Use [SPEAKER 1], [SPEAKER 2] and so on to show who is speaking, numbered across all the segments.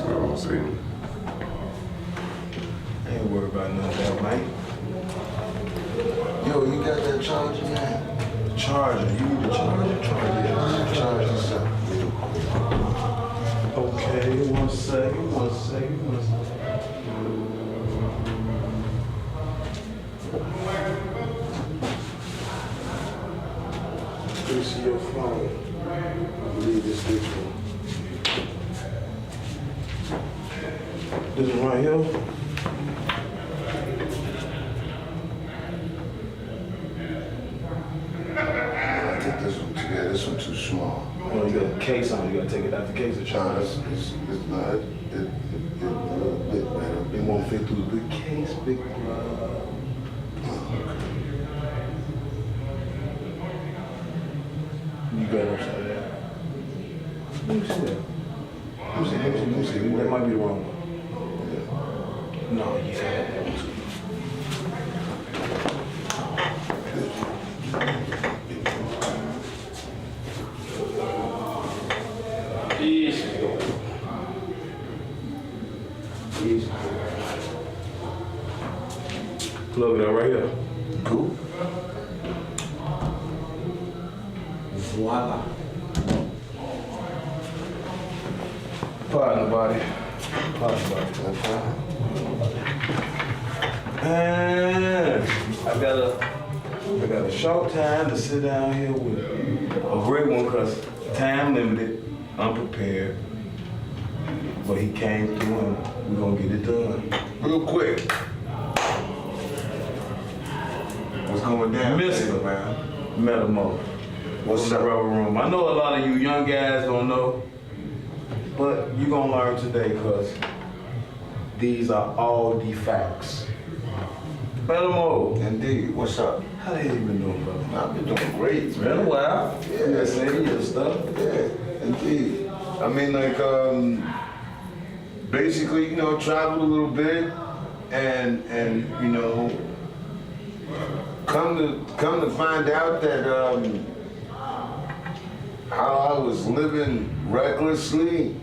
[SPEAKER 1] So, see.
[SPEAKER 2] I ain't worried about none of that, Mike.
[SPEAKER 3] Yo, you got that charger, man?
[SPEAKER 2] The charger, you need the charger?
[SPEAKER 3] Charge yourself.
[SPEAKER 2] Okay, one second. Let me see your phone. I believe this one. This one right here?
[SPEAKER 3] I think this one too small.
[SPEAKER 2] Oh, you got a case on it. You gotta take it out the case and
[SPEAKER 3] No,
[SPEAKER 2] charge
[SPEAKER 3] it's not. It a little bit better.
[SPEAKER 2] it won't fit through the big case, big You got it upside down. Let me see that. Let me see. That might be the wrong one. No, you said that one's Easy. Easy. Plug it out right here.
[SPEAKER 3] Cool.
[SPEAKER 2] Voila. Pardon, buddy. And I got a short time to sit down here with a great one because time limited, unprepared. But he came through and we're gonna get it done.
[SPEAKER 3] Real quick. What's going down?
[SPEAKER 2] Mr.
[SPEAKER 3] man?
[SPEAKER 2] Metamo.
[SPEAKER 3] What's
[SPEAKER 2] in the
[SPEAKER 3] up?
[SPEAKER 2] rubber room. I know a lot of you young guys don't know, but you're gonna learn today because these are all the facts. Metamo.
[SPEAKER 3] Indeed. What's up?
[SPEAKER 2] How they even doing, brother?
[SPEAKER 3] I've been doing great.
[SPEAKER 2] It's been a while.
[SPEAKER 3] Yeah.
[SPEAKER 2] You saying your stuff.
[SPEAKER 3] Yeah, indeed. I mean, like, basically, you know, traveled a little bit, and you know, come to find out that how I was living recklessly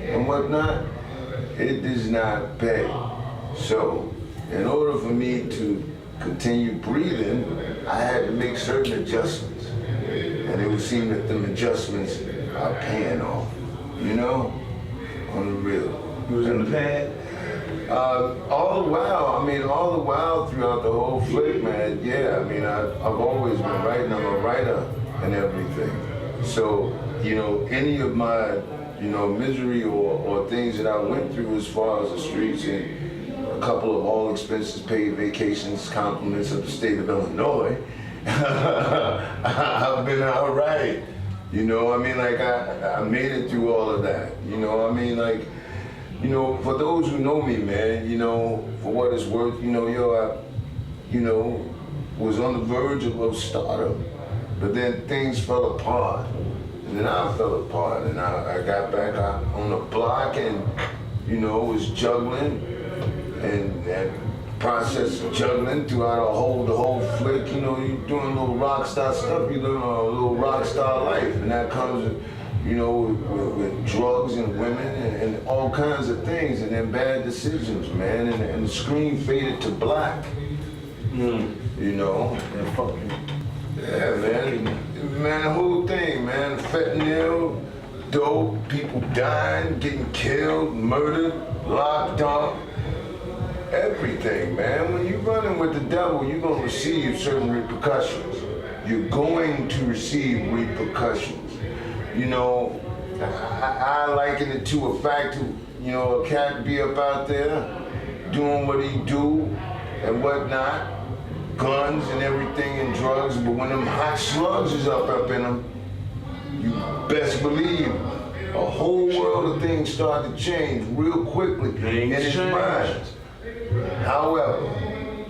[SPEAKER 3] and whatnot, it does not pay. So, in order for me to continue breathing, I had to make certain adjustments. And it would seem that them adjustments are paying off, you know, on the real.
[SPEAKER 2] You was in the pad?
[SPEAKER 3] All the while throughout the whole flick, man, yeah, I mean, I've always been writing, I'm a writer and everything. So, you know, any of my, you know, misery or things that I went through as far as the streets and a couple of all expenses paid vacations, compliments of the state of Illinois, I've been all right. You know, I mean, like, I made it through all of that. You know, I mean, like, you know, for those who know me, man, you know, for what it's worth, you know, was on the verge of stardom. But then things fell apart. And then I fell apart. And I got back out on the block and, you know, was juggling. And that process of juggling throughout the whole flick, you know, you doing a little rock star stuff, you living a little rock star life. And that comes, you know, with drugs and women and all kinds of things, and then bad decisions, man. And the screen faded to black. You know?
[SPEAKER 2] Yeah, fuck you.
[SPEAKER 3] Yeah, man, the whole thing, man. Fentanyl, dope, people dying, getting killed, murdered, locked up. Everything, man. When you're running with the devil, you're going to receive certain repercussions. You're going to receive repercussions. You know, I liken it to a fact of, you know, a cat be up out there doing what he do and whatnot, guns and everything and drugs, but when them hot slugs is up in them, you best believe a whole world of things start to change real quickly in his mind. However,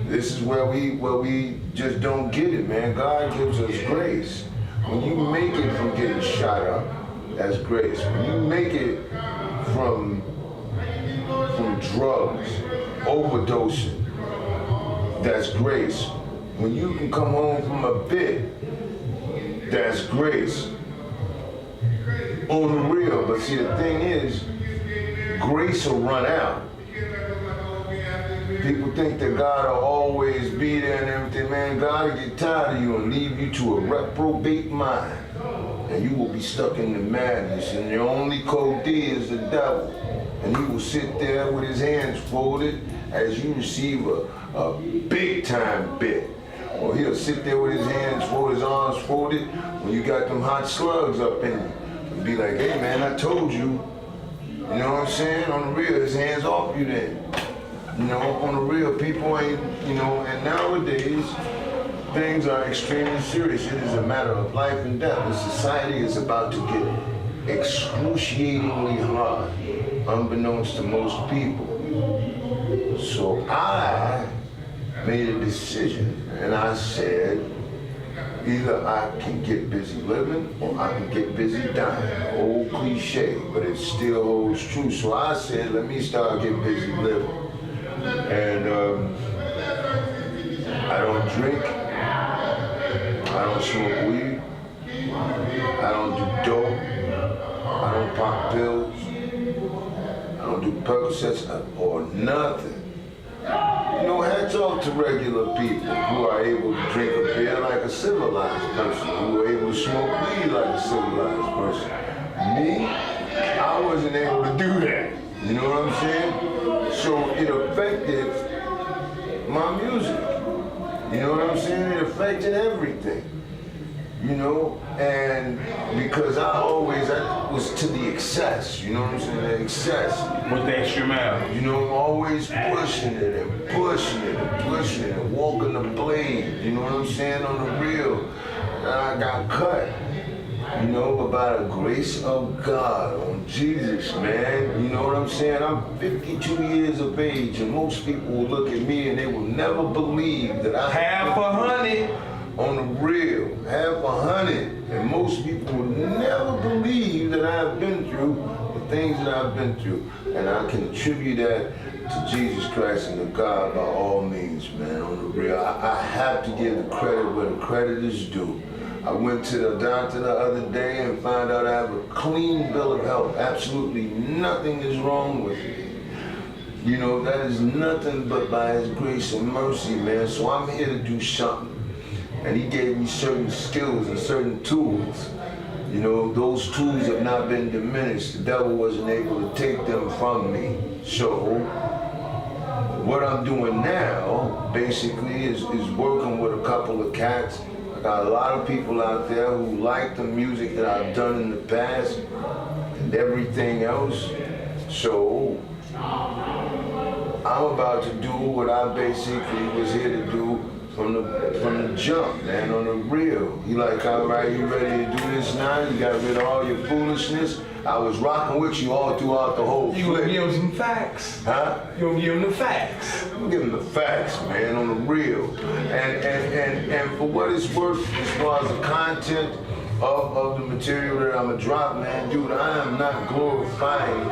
[SPEAKER 3] this is where we just don't get it, man. God gives us grace. When you make it from getting shot up, that's grace. When you make it from drugs, overdosing, that's grace. When you can come home from a bit, that's grace. On the real, but see the thing is, grace will run out. People think that God will always be there and everything. Man, God will get tired of you and leave you to a reprobate mind. And you will be stuck in the madness. And your only code is the devil. And he will sit there with his hands folded as you receive a big time bit. Or he'll sit there with his hands folded, his arms folded, when you got them hot slugs up in you. And be like, hey man, I told you. You know what I'm saying? On the real, his hands off you then. You know, on the real, people ain't, you know, and nowadays, things are extremely serious. It is a matter of life and death. The society is about to get excruciatingly hard, unbeknownst to most people. So I made a decision, and I said, either I can get busy living or I can get busy dying. Old cliche, but it still holds true. So I said, let me start getting busy living. And I don't drink, I don't smoke weed, I don't do dope, I don't pop pills, I don't do Percocets or nothing. You know, hats off to regular people who are able to drink a beer like a civilized person, who are able to smoke weed like a civilized person. Me, I wasn't able to do that. You know what I'm saying? So it affected my music. You know what I'm saying? It affected everything. You know, and because I was to the excess, you know what I'm saying? The excess.
[SPEAKER 2] With the extra mile.
[SPEAKER 3] You know, I'm always pushing it and pushing it and pushing it and walking the blade, you know what I'm saying, on the real. And I got cut, you know, by the grace of God, on Jesus, man. You know what I'm saying? I'm 52 years of age, and most people will look at me and they will never believe that I
[SPEAKER 2] Half a hundred.
[SPEAKER 3] on the real, half a hundred. And most people will never believe that I've been through the things that I've been through. And I can attribute that to Jesus Christ and to God by all means, man, on the real. I have to give the credit where the credit is due. I went to the doctor the other day and found out I have a clean bill of health. Absolutely nothing is wrong with me. You know, that is nothing but by his grace and mercy, man. So I'm here to do something. And he gave me certain skills and certain tools. You know, those tools have not been diminished. The devil wasn't able to take them from me. So what I'm doing now, basically, is working with a couple of cats. I got a lot of people out there who like the music that I've done in the past and everything else. So I'm about to do what I basically was here to do from the jump, man, on the real. You like, all right, you ready to do this now? You got rid of all your foolishness? I was rocking with you all throughout the whole
[SPEAKER 2] You gonna
[SPEAKER 3] flick.
[SPEAKER 2] give him some facts?
[SPEAKER 3] Huh?
[SPEAKER 2] You gonna give him the facts?
[SPEAKER 3] I'm giving the facts, man, on the real. And for what it's worth, as far as the content of the material that I'm gonna drop, man, dude, I am not glorifying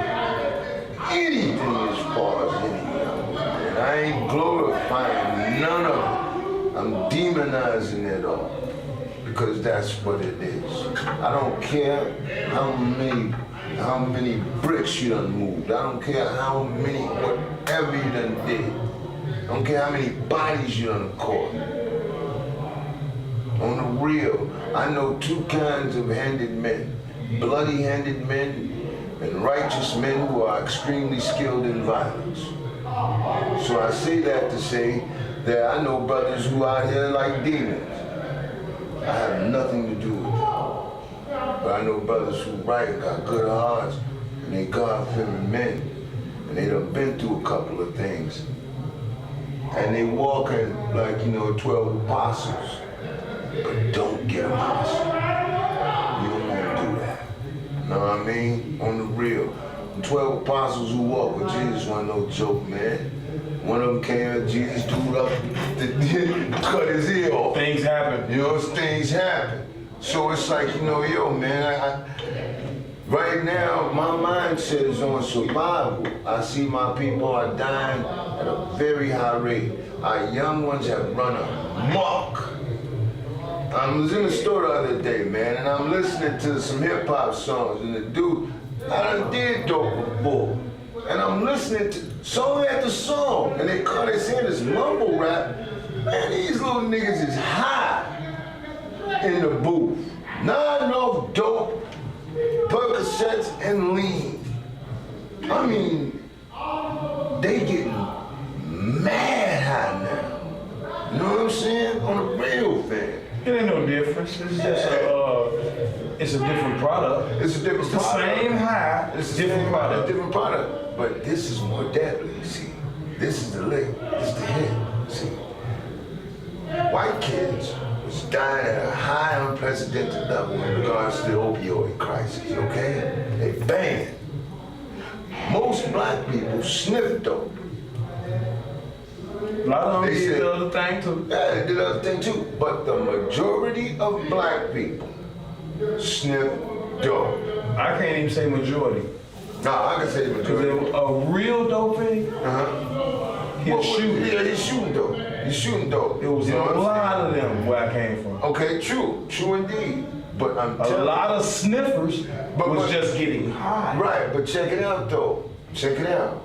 [SPEAKER 3] anything as far as any of it, man. I ain't glorifying none of it. I'm demonizing it all because that's what it is. I don't care how many bricks you done moved. I don't care whatever you done did. I don't care how many bodies you done caught. On the real, I know two kinds of handed men. Bloody-handed men and righteous men who are extremely skilled in violence. So I say that to say that I know brothers who out here like demons. I have nothing to do with that. But I know brothers who right, got good hearts, and they God-fearing men. And they done been through a couple of things. And they walking like, 12 apostles. But don't get apostle. You don't want to do that. Know what I mean? On the real. 12 apostles who walk with Jesus wasn't no joke, man. One of them came at Jesus, dude up, cut his ear off.
[SPEAKER 2] Things happen.
[SPEAKER 3] Things happen. So it's like, yo, man, right now, my mindset is on survival. I see my people are dying at a very high rate. Our young ones have run amok. I was in the store the other day, man, and I'm listening to some hip-hop songs, and the dude, I done did dope before. and I'm listening to song after song, and they saying this mumble rap. Man, these little niggas is high in the booth. Not enough dope, Percocets, and lean. I mean, they getting mad high now. You know what I'm saying? On a real thing.
[SPEAKER 2] It ain't no difference. It's just it's a different product.
[SPEAKER 3] It's a different
[SPEAKER 2] It's the
[SPEAKER 3] product.
[SPEAKER 2] same high. It's a different product.
[SPEAKER 3] Different product. But this is more deadly, see. This is the lick. This is the hit, see. White kids was dying at a high, unprecedented level in regards to the opioid crisis, okay? They banned. Most black people sniff dope.
[SPEAKER 2] A lot of them
[SPEAKER 3] They
[SPEAKER 2] did
[SPEAKER 3] said-
[SPEAKER 2] the other thing too.
[SPEAKER 3] Yeah, they did other thing too. But the majority of black people sniff dope.
[SPEAKER 2] I can't even say majority.
[SPEAKER 3] No, I can say the
[SPEAKER 2] Because
[SPEAKER 3] majority.
[SPEAKER 2] a real dope fiend,
[SPEAKER 3] Uh-huh.
[SPEAKER 2] he'll shoot.
[SPEAKER 3] Yeah, he's shooting dope. He's shooting dope.
[SPEAKER 2] It was
[SPEAKER 3] You know
[SPEAKER 2] a
[SPEAKER 3] what I'm
[SPEAKER 2] lot of them where I came from.
[SPEAKER 3] saying? Okay, true indeed. But I'm
[SPEAKER 2] A
[SPEAKER 3] telling
[SPEAKER 2] lot of sniffers
[SPEAKER 3] But-
[SPEAKER 2] was
[SPEAKER 3] but-
[SPEAKER 2] just getting high.
[SPEAKER 3] Right, but check it out though. Check it out.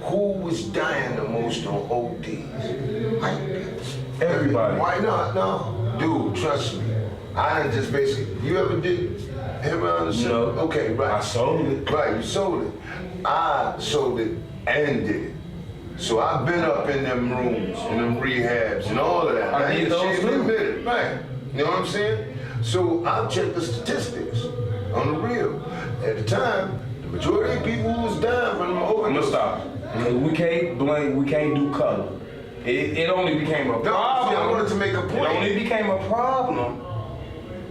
[SPEAKER 3] Who was dying the most on ODs? White people.
[SPEAKER 2] Everybody.
[SPEAKER 3] Why not? No. Dude, trust me. I done just basically, you ever did heroin or something?
[SPEAKER 2] No.
[SPEAKER 3] Okay, right.
[SPEAKER 2] I sold it.
[SPEAKER 3] Right, you sold it. I sold it and did it. So I've been up in them rooms, in them rehabs, and all of that.
[SPEAKER 2] I did those
[SPEAKER 3] ain't
[SPEAKER 2] too.
[SPEAKER 3] admit it. Right. You know what I'm saying? So I've checked the statistics on the real. At the time, the majority of people who was dying from them
[SPEAKER 2] I'm gonna
[SPEAKER 3] overdose.
[SPEAKER 2] stop. Because we can't blame, we can't do color. It only became a
[SPEAKER 3] No, see,
[SPEAKER 2] problem.
[SPEAKER 3] I wanted to make a
[SPEAKER 2] It
[SPEAKER 3] point.
[SPEAKER 2] only became a problem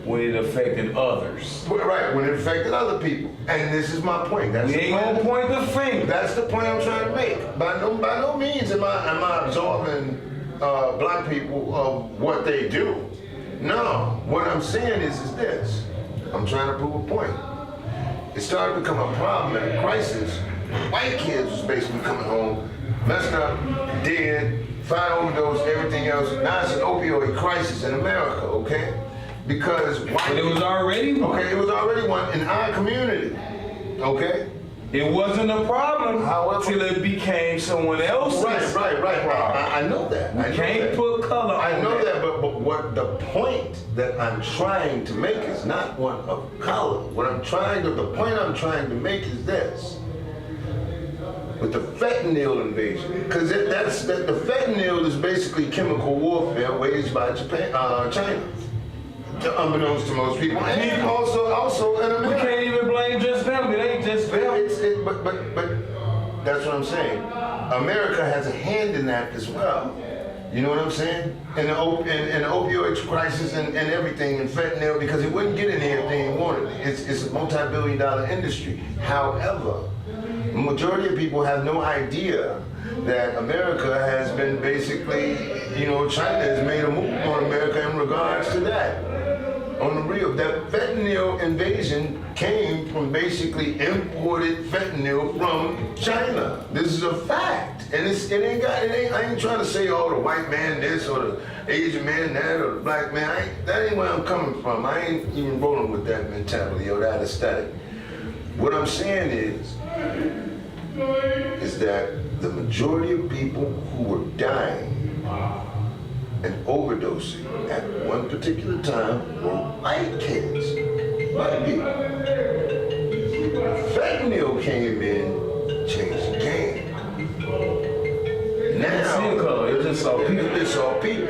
[SPEAKER 2] when it affected others.
[SPEAKER 3] Right, when it affected other people. And this is my point. That's
[SPEAKER 2] We
[SPEAKER 3] the
[SPEAKER 2] ain't gonna
[SPEAKER 3] point.
[SPEAKER 2] point the finger.
[SPEAKER 3] That's the point I'm trying to make. By no means am I absolving black people of what they do. No, what I'm saying is this. I'm trying to prove a point. It started to become a problem and a crisis. White kids was basically coming home, messed up, dead, fire overdose, everything else. Now it's an opioid crisis in America, okay? Because white
[SPEAKER 2] But it was already one.
[SPEAKER 3] Okay, it was already one in our community, okay?
[SPEAKER 2] It wasn't a problem
[SPEAKER 3] However-
[SPEAKER 2] till it became someone else's
[SPEAKER 3] Right.
[SPEAKER 2] problem.
[SPEAKER 3] I know that. I know
[SPEAKER 2] Can't
[SPEAKER 3] that.
[SPEAKER 2] put color on
[SPEAKER 3] I know
[SPEAKER 2] it.
[SPEAKER 3] that, but what the point that I'm trying to make is not one of color. The point I'm trying to make is this. With the fentanyl invasion, because the fentanyl is basically chemical warfare waged by China, unbeknownst to most people, and also in
[SPEAKER 2] We
[SPEAKER 3] America.
[SPEAKER 2] can't even blame just them. It ain't just them.
[SPEAKER 3] But that's what I'm saying. America has a hand in that as well. You know what I'm saying? In the opioid crisis and everything, and fentanyl, because it wouldn't get in here if they didn't want it. It's a multi-billion-dollar industry. However, the majority of people have no idea that America has been basically, China has made a move on America in regards to that. On the real, that fentanyl invasion came from basically imported fentanyl from China. This is a fact. And I ain't trying to say, oh, the white man this or the Asian man that or the black man. That ain't where I'm coming from. I ain't even rolling with that mentality or that aesthetic. What I'm saying is that the majority of people who were dying and overdosing at one particular time were white kids, white people. Fentanyl came in, changed the game. Now,
[SPEAKER 2] See a color, it just saw people.
[SPEAKER 3] It's all people.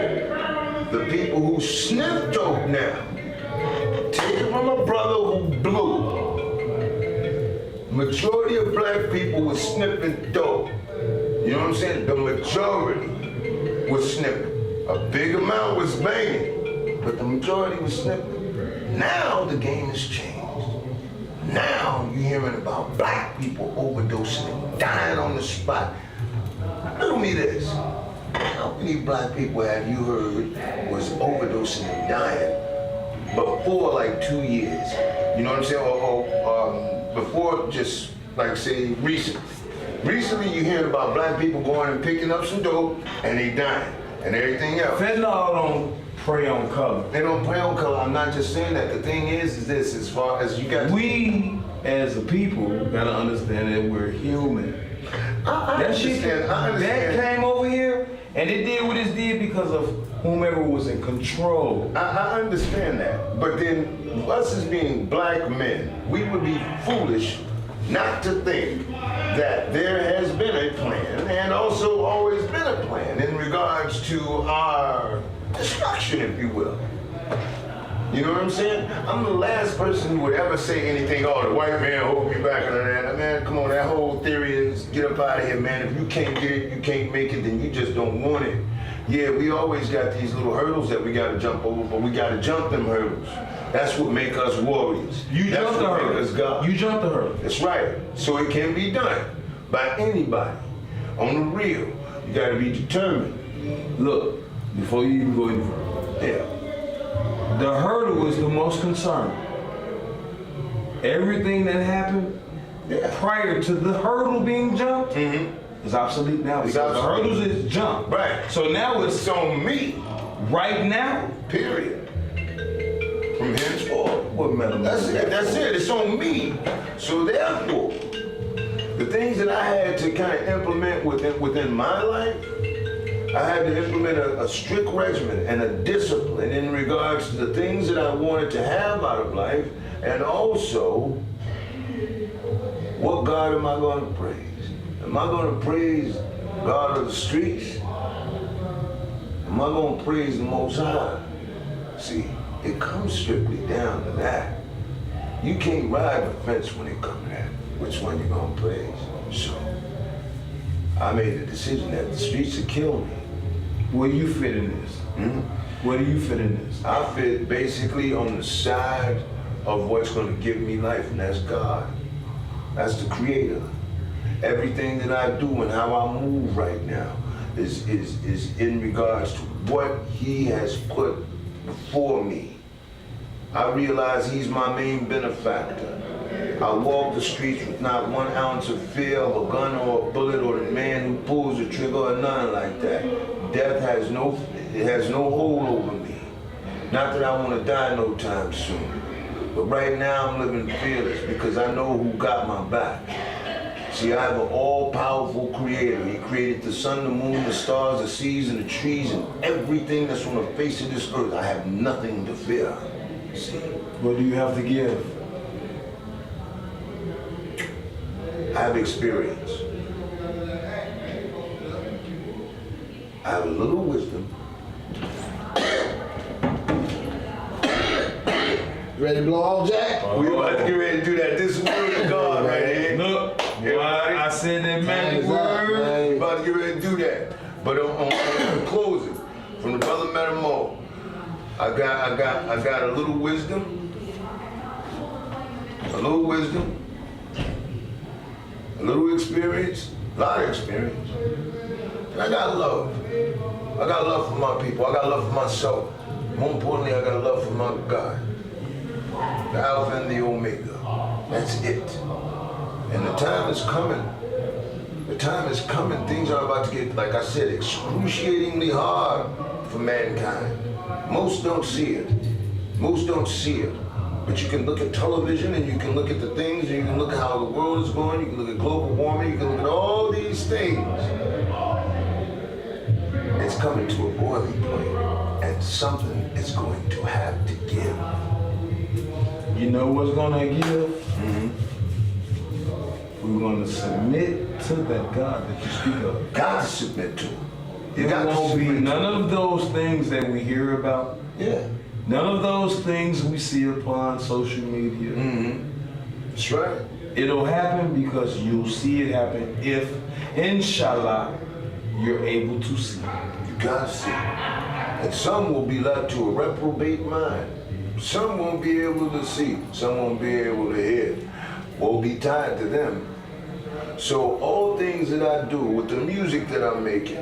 [SPEAKER 3] The people who sniff dope now. Take it from a brother who blew. Majority of black people was sniffing dope. You know what I'm saying? The majority was sniffing. A big amount was banging, but the majority was sniffing. Now the game has changed. Now you're hearing about black people overdosing and dying on the spot. Riddle me this. How many black people have you heard was overdosing and dying before like 2 years? You know what I'm saying? Or before just like say recently. Recently you hear about black people going and picking up some dope and they dying and everything else.
[SPEAKER 2] Fentanyl don't prey on color.
[SPEAKER 3] They don't play on color. I'm not just saying that. The thing is this, as far as you got
[SPEAKER 2] We as a people, gotta understand that we're human.
[SPEAKER 3] I understand.
[SPEAKER 2] That came over here, and it did what it did because of whomever was in control.
[SPEAKER 3] I understand that. But then, us as being black men, we would be foolish not to think that there has been a plan and also always been a plan in regards to our destruction, if you will. You know what I'm saying? I'm the last person who would ever say anything, oh, the white man hold me back and that. Man, come on, that whole theory is get up out of here, man. If you can't get it, you can't make it, then you just don't want it. Yeah, we always got these little hurdles that we got to jump over, but we got to jump them hurdles. That's what make us warriors.
[SPEAKER 2] You
[SPEAKER 3] That's
[SPEAKER 2] jumped the
[SPEAKER 3] what make
[SPEAKER 2] hurdle.
[SPEAKER 3] us God.
[SPEAKER 2] You jumped the hurdle.
[SPEAKER 3] That's right. So it can be done by anybody. On the real, you got to be determined.
[SPEAKER 2] Look, before you even go any further,
[SPEAKER 3] Yeah.
[SPEAKER 2] the hurdle is the most concerned. Everything that happened prior to the hurdle being jumped is obsolete now because the
[SPEAKER 3] obsolete.
[SPEAKER 2] hurdles is jumped.
[SPEAKER 3] Right.
[SPEAKER 2] So now
[SPEAKER 3] It's
[SPEAKER 2] it's
[SPEAKER 3] on me,
[SPEAKER 2] right now.
[SPEAKER 3] period. From henceforth.
[SPEAKER 2] What metal?
[SPEAKER 3] That's it. That's it. It's on me. So therefore, the things that I had to kind of implement within my life, I had to implement a strict regimen and a discipline in regards to the things that I wanted to have out of life, and also, what God am I going to praise? Am I going to praise God of the streets? Am I going to praise the Most High? See, it comes strictly down to that. You can't ride the fence when it comes to that. Which one you gonna praise? So, I made the decision that the streets would kill me.
[SPEAKER 2] Where you fit in this? Where do you fit in this?
[SPEAKER 3] I fit basically on the side of what's gonna give me life, and that's God. That's the Creator. Everything that I do and how I move right now is in regards to what He has put before me. I realize He's my main benefactor. I walk the streets with not 1 ounce of fear of a gun or a bullet or the man who pulls the trigger or nothing like that. Death has no hold over me. Not that I want to die no time soon. But right now I'm living fearless because I know who got my back. See, I have an all-powerful Creator. He created the sun, the moon, the stars, the seas, and the trees, and everything that's on the face of this earth. I have nothing to fear. See,
[SPEAKER 2] What do you have to give?
[SPEAKER 3] I have experience. I have a little wisdom.
[SPEAKER 1] Ready to blow all Jack?
[SPEAKER 3] We're about to get ready to do that. This is word of God right here.
[SPEAKER 2] Look, boy, I said that magic
[SPEAKER 1] Time's up,
[SPEAKER 2] word.
[SPEAKER 1] man.
[SPEAKER 3] We're about to get ready to do that. But on closing, from the brother Metamo, I got a little wisdom. A little experience, a lot of experience. And I got love. I got love for my people. I got love for myself. More importantly, I got love for my God. The Alpha and the Omega. That's it. And the time is coming. The time is coming. Things are about to get, like I said, excruciatingly hard for mankind. Most don't see it. Most don't see it. But you can look at television and you can look at the things and you can look at how the world is going. You can look at global warming. You can look at all these things. It's coming to a boiling point, and something is going to have to give.
[SPEAKER 2] You know what's gonna give? We're gonna submit to that God that you speak of.
[SPEAKER 3] Got to submit to. You
[SPEAKER 2] There
[SPEAKER 3] got to
[SPEAKER 2] won't be
[SPEAKER 3] submit
[SPEAKER 2] none
[SPEAKER 3] to.
[SPEAKER 2] of those things that we hear about.
[SPEAKER 3] Yeah.
[SPEAKER 2] None of those things we see upon social media.
[SPEAKER 3] That's right.
[SPEAKER 2] It'll happen because you'll see it happen if, inshallah, you're able to see it.
[SPEAKER 3] You got to see. And some will be left to a reprobate mind. Some won't be able to see. Some won't be able to hear. Will be tied to them. So all things that I do with the music that I'm making.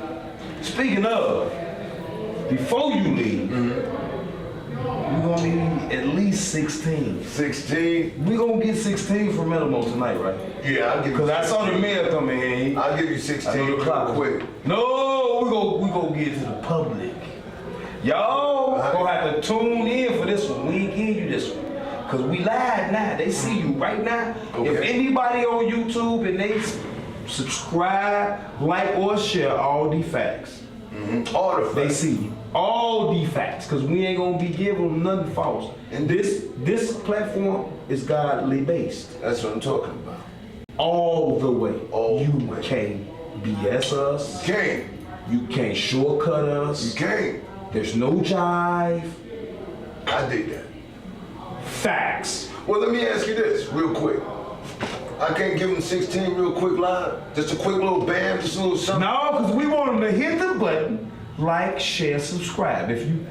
[SPEAKER 2] Speaking of, before you leave, we're gonna need at least 16.
[SPEAKER 3] 16.
[SPEAKER 2] We're gonna get 16 from Metamo tonight, right?
[SPEAKER 3] Yeah, I'll give you.
[SPEAKER 2] Because I saw the mayor come in here.
[SPEAKER 3] I'll give you
[SPEAKER 2] I
[SPEAKER 3] 16
[SPEAKER 2] know the
[SPEAKER 3] real
[SPEAKER 2] clock.
[SPEAKER 3] quick.
[SPEAKER 2] No, we gonna get to the public. Y'all gonna have to tune in for this one. We ain't give you this one. Cause we live now. They see you right now. If
[SPEAKER 3] Okay.
[SPEAKER 2] anybody on YouTube and they subscribe, like, or share all the facts,
[SPEAKER 3] All the
[SPEAKER 2] they
[SPEAKER 3] facts.
[SPEAKER 2] see you. All the facts. Cause we ain't gonna be giving them nothing false. And this platform is godly based.
[SPEAKER 3] That's what I'm talking about.
[SPEAKER 2] All the way.
[SPEAKER 3] All
[SPEAKER 2] you
[SPEAKER 3] the way.
[SPEAKER 2] can't BS us.
[SPEAKER 3] Can't.
[SPEAKER 2] You can't shortcut us.
[SPEAKER 3] You can't.
[SPEAKER 2] There's no jive.
[SPEAKER 3] I dig that.
[SPEAKER 2] Facts.
[SPEAKER 3] Well, let me ask you this real quick. I can't give them 16 real quick live? Just a quick little bam, just a little something?
[SPEAKER 2] No, because we want them to hit the button, like, share, subscribe. If you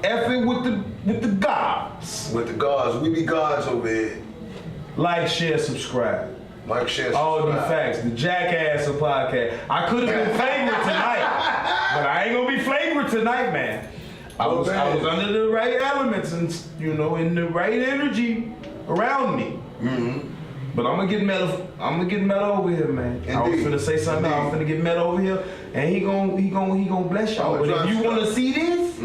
[SPEAKER 2] effing with the gods,
[SPEAKER 3] With the gods, we be gods over here.
[SPEAKER 2] like, share, subscribe.
[SPEAKER 3] Mike shares.
[SPEAKER 2] All the facts. The Jackass of podcast. I could have been flagrant tonight, but I ain't gonna be flagrant tonight, man. I was under the right elements and in the right energy around me. But I'm gonna get metal. I'm gonna get metal over here, man. I was
[SPEAKER 3] Indeed.
[SPEAKER 2] finna say something. I was finna get metal over here, and he gonna bless y'all.
[SPEAKER 3] I'ma
[SPEAKER 2] But
[SPEAKER 3] try
[SPEAKER 2] if you
[SPEAKER 3] to
[SPEAKER 2] wanna see this,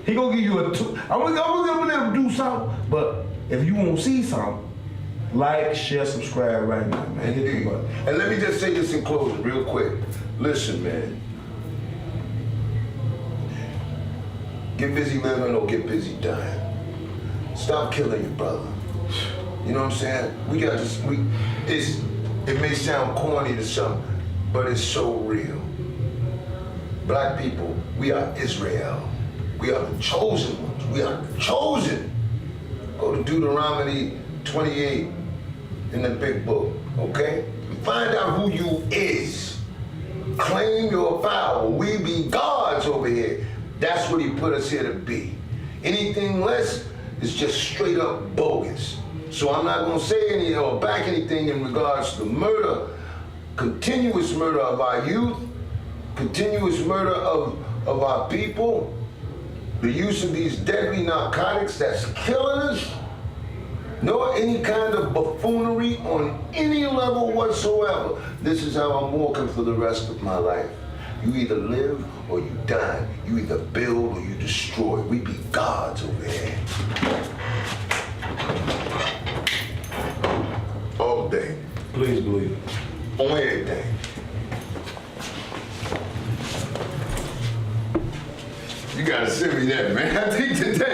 [SPEAKER 2] he gonna give you a two. I'm gonna let him do something. But if you wanna see something, like, share, subscribe right now, man. Hit the
[SPEAKER 3] Indeed.
[SPEAKER 2] button.
[SPEAKER 3] And let me just say this in closing, real quick. Listen, man. Get busy living or get busy dying. Stop killing your brother. You know what I'm saying? It may sound corny to some, but it's so real. Black people, we are Israel. We are the chosen ones. We are chosen. Go to Deuteronomy 28 in the big book, okay? Find out who you is. Claim your power. We be gods over here. That's what he put us here to be. Anything less is just straight up bogus. So I'm not gonna say any or back anything in regards to murder, continuous murder of our youth, continuous murder of our people, the use of these deadly narcotics that's killing us, nor any kind of buffoonery on any level whatsoever. This is how I'm walking for the rest of my life. You either live or you die. You either build or you destroy. We be gods over here. All day.
[SPEAKER 2] Please believe it.
[SPEAKER 3] On everything. You gotta send me that, man. I think today.